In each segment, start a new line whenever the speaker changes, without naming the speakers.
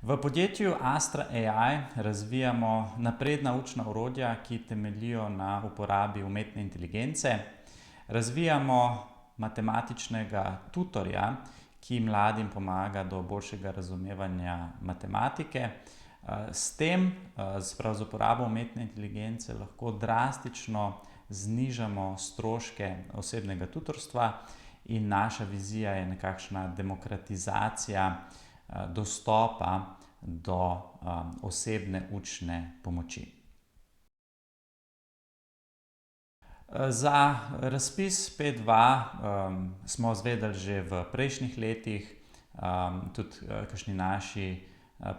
V podjetju Astra AI razvijamo napredna učna orodja, ki temeljijo na uporabi umetne inteligence. Razvijamo matematičnega tutorja, ki mladim pomaga do boljšega razumevanja matematike. S tem, z uporabo umetne inteligence lahko drastično znižamo stroške osebnega tutorstva in naša vizija je nekakšna demokratizacija dostopa do osebne učne pomoči. Za razpis P2 smo izvedeli že v prejšnjih letih, tudi kakšni naši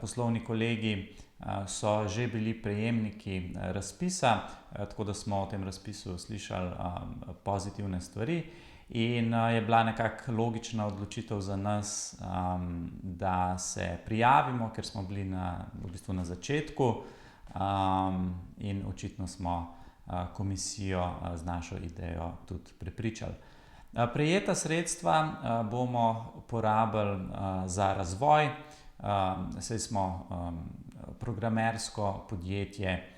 poslovni kolegi so že bili prejemniki razpisa, tako da smo o tem razpisu slišali pozitivne stvari. In je bila nekako logična odločitev za nas, da se prijavimo, ker smo bili v bistvu na začetku, in očitno smo komisijo z našo idejo tudi prepričali. Prejeta sredstva bomo porabili za razvoj, saj smo programersko podjetje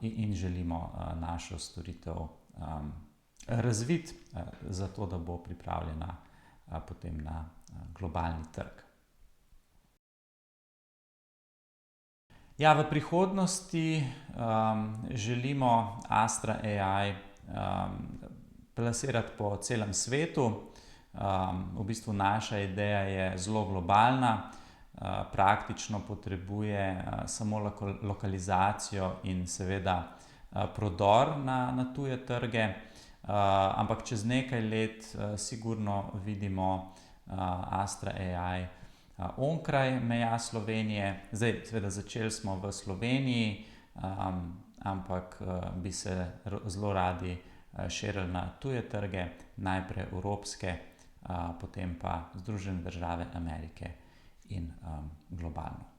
in želimo našo storitev razviti, zato da bo pripravljena potem na globalni trg. Ja, v prihodnosti želimo Astra AI plasirati po celem svetu. V bistvu naša ideja je zelo globalna, praktično potrebuje samo lokalizacijo in seveda prodor na tuje trge. Ampak čez nekaj let sigurno vidimo Astra AI onkraj meja Slovenije. Zdaj seveda začeli smo v Sloveniji, ampak bi se zelo radi širili na tuje trge, najprej evropske, potem pa Združene države Amerike in globalno.